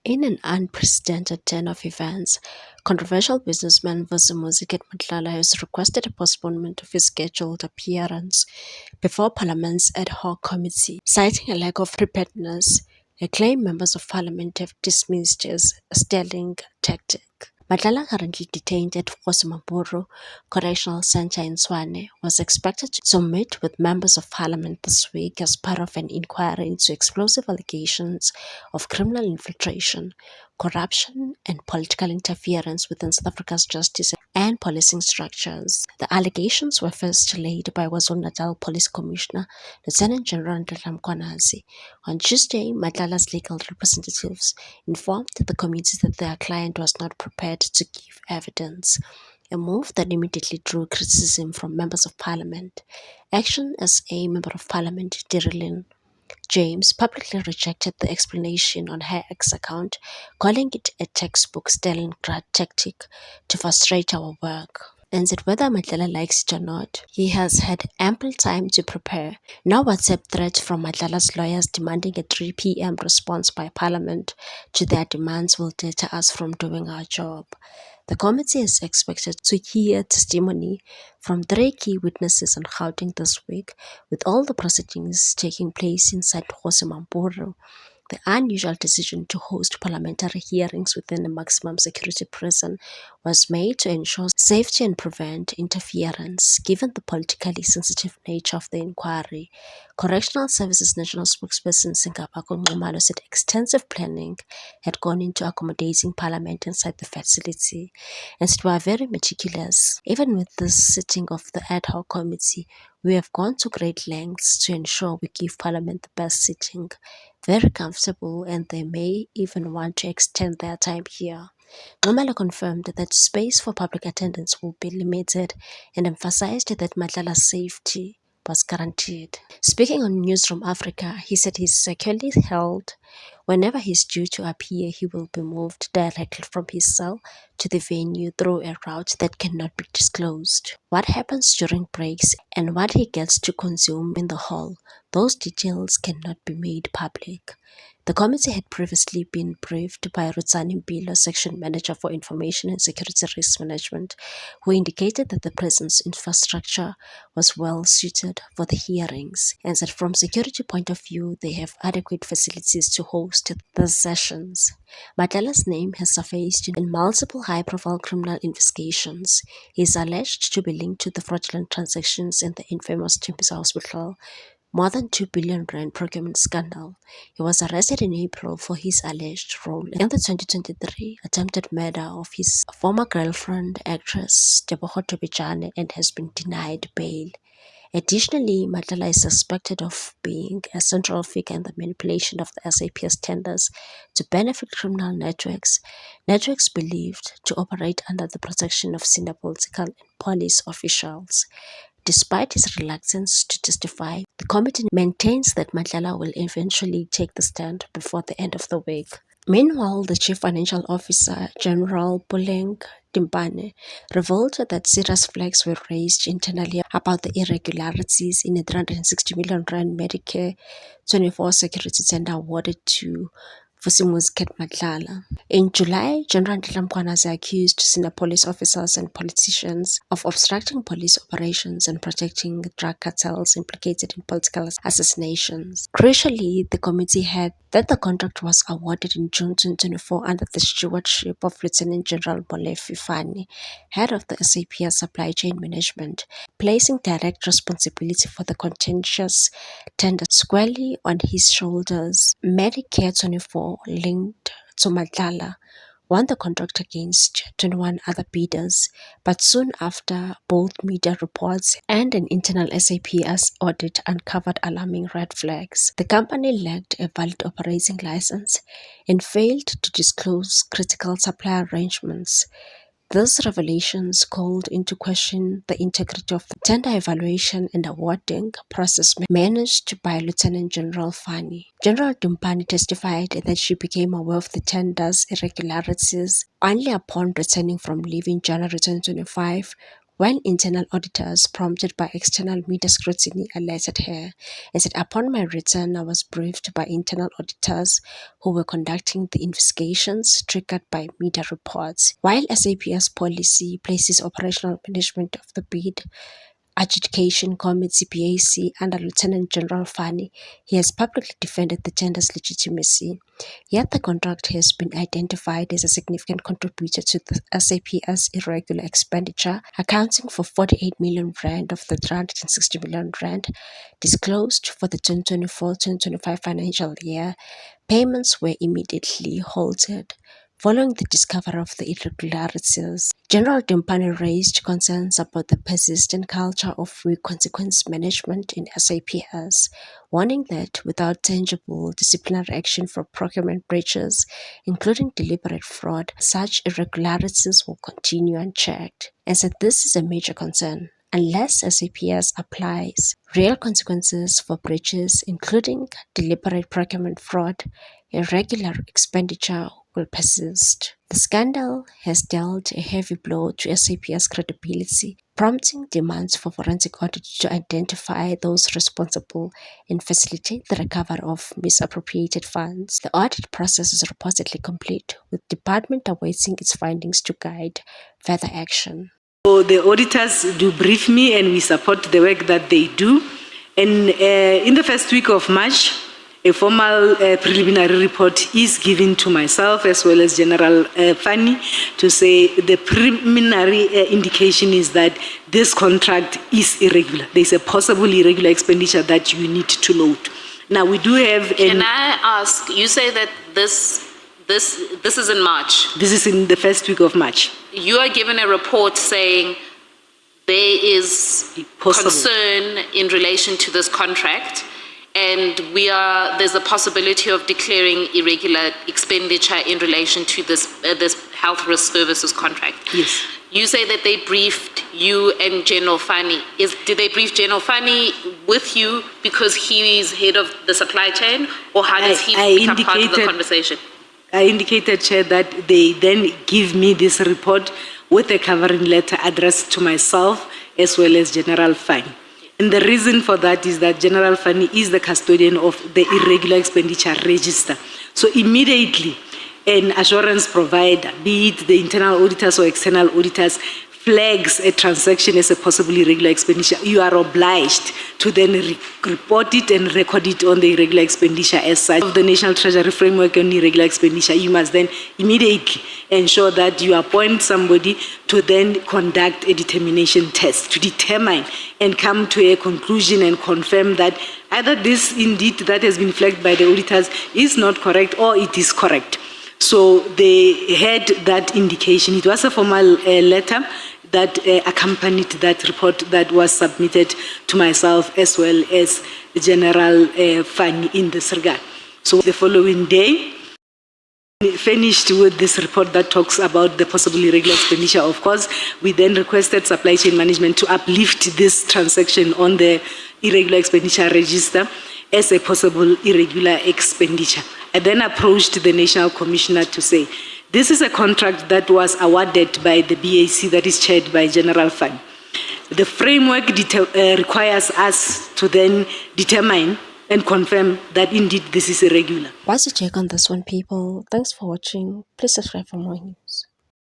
In an unprecedented turn of events, controversial businessman Vusumuzi Matlala has requested a postponement of his scheduled appearance before Parliament's ad hoc committee, citing a lack of preparedness, a claim members of Parliament have dismissed as a sterling tactic. Matlala, currently detained at Fosimamburo Correctional Center in Swane, was expected to meet with members of parliament this week as part of an inquiry into explosive allegations of criminal infiltration, corruption, and political interference within South Africa's justice and policing structures. The allegations were first laid by KwaZulu-Natal Police Commissioner Lieutenant General Ndlela Mkhwanazi. On Tuesday, Matlala's legal representatives informed the committee that their client was not prepared to give evidence, a move that immediately drew criticism from members of parliament. Action SA Member of Parliament Dirilyn James publicly rejected the explanation on her X account, calling it a textbook Stalingrad tactic to frustrate our work. And said whether Matlala likes it or not, he has had ample time to prepare. No WhatsApp threat from Matlala's lawyers demanding a 3 p.m. response by Parliament to their demands will deter us from doing our job. The committee is expected to hear testimony from 3 key witnesses on Gauteng this week, with all the proceedings taking place inside Fosimamburo. The unusual decision to host parliamentary hearings within a maximum security prison was made to ensure safety and prevent interference, given the politically sensitive nature of the inquiry. Correctional Services National Spokesperson Singabako Nxumalo said extensive planning had gone into accommodating parliament inside the facility, and said we are very meticulous. Even with this sitting of the ad hoc committee, we have gone to great lengths to ensure we give Parliament the best sitting, very comfortable, and they may even want to extend their time here. Nxumalo confirmed that space for public attendance will be limited and emphasized that Matlala's safety was guaranteed. Speaking on News from Africa, he said he's securely held. Whenever he's due to appear, he will be moved directly from his cell to the venue through a route that cannot be disclosed. What happens during breaks and what he gets to consume in the hall, those details cannot be made public. The committee had previously been briefed by Rutsani Mpilo, Section Manager for Information and Security Risk Management, who indicated that the prison's infrastructure was well suited for the hearings, and that from security point of view, they have adequate facilities to host the sessions. Matlala's name has surfaced in multiple high-profile criminal investigations. He is alleged to be linked to the fraudulent transactions in the infamous Tembisa Hospital, more than 2 billion rand procurement scandal. He was arrested in April for his alleged role in the 2023 attempted murder of his former girlfriend, actress Tebogo Tobijane, and has been denied bail. Additionally, Matlala is suspected of being a central figure in the manipulation of the SAPS tenders to benefit criminal networks believed to operate under the protection of senior political and police officials. Despite his reluctance to testify, the committee maintains that Matlala will eventually take the stand before the end of the week. Meanwhile, the Chief Financial Officer, General Puleng Timpane, revealed that serious flags were raised internally about the irregularities in a 360 million rand Medicare 24 security tender awarded to Vusumuzi Matlala. In July, General Ndlela Mkhwanazi accused senior police officers and politicians of obstructing police operations and protecting drug cartels implicated in political assassinations. Crucially, the committee had that the contract was awarded in June 2024 under the stewardship of Lieutenant General Molefi Fani, head of the SAPS Supply Chain Management, placing direct responsibility for the contentious tender squarely on his shoulders. Medicare 24, linked to Matlala, won the contract against 21 other bidders, but soon after, both media reports and an internal SAPS audit uncovered alarming red flags. The company lacked a valid operating license and failed to disclose critical supply arrangements. These revelations called into question the integrity of the tender evaluation and awarding process managed by Lieutenant General Fani. General Dumpani testified that she became aware of the tender's irregularities only upon returning from leave in January 2025, When internal auditors, prompted by external media scrutiny, alerted her, and said, "Upon my return, I was briefed by internal auditors who were conducting the investigations triggered by media reports." While SAPS policy places operational management of the bid Adjudication Committee (PAC) under Lieutenant General Fani, he has publicly defended the tender's legitimacy. Yet the contract has been identified as a significant contributor to the SAPS irregular expenditure, accounting for 48 million rand of the 360 million rand disclosed for the 2024-2025 financial year. Payments were immediately halted following the discovery of the irregularities. General Dempane raised concerns about the persistent culture of weak consequence management in SAPS, warning that without tangible disciplinary action for procurement breaches, including deliberate fraud, such irregularities will continue unchecked, and said this is a major concern. Unless SAPS applies real consequences for breaches, including deliberate procurement fraud, irregular expenditure will persist. The scandal has dealt a heavy blow to SAPS credibility, prompting demands for forensic audit to identify those responsible and facilitate the recovery of misappropriated funds. The audit process is reportedly complete, with the department awaiting its findings to guide further action. So the auditors do brief me and we support the work that they do. And in the first week of March, a formal preliminary report is given to myself as well as General Fani to say the preliminary indication is that this contract is irregular. There's a possible irregular expenditure that you need to load. Now we do have... Can I ask, you say that this is in March? This is in the first week of March. You are given a report saying there is concern in relation to this contract, and there's a possibility of declaring irregular expenditure in relation to this health risk services contract. Yes. You say that they briefed you and General Fani. Did they brief General Fani with you because he is head of the supply chain, or how does he become part of the conversation? I indicated, Chair, that they then give me this report with a covering letter addressed to myself as well as General Fani. And the reason for that is that General Fani is the custodian of the irregular expenditure register. So immediately, an assurance provider, be it the internal auditors or external auditors, flags a transaction as a possible irregular expenditure, you are obliged to then report it and record it on the irregular expenditure as such. Of the National Treasury Framework on irregular expenditure, you must then immediately ensure that you appoint somebody to then conduct a determination test to determine and come to a conclusion and confirm that either this indeed that has been flagged by the auditors is not correct or it is correct. So they had that indication. It was a formal letter that accompanied that report that was submitted to myself as well as General Fani in this regard. So the following day, finished with this report that talks about the possible irregular expenditure. Of course, we then requested supply chain management to uplift this transaction on the irregular expenditure register as a possible irregular expenditure. I then approached the National Commissioner to say, this is a contract that was awarded by the BAC that is chaired by General Fani. The framework requires us to then determine and confirm that indeed this is irregular. What's your take on this one, people? Thanks for watching. Please subscribe for more.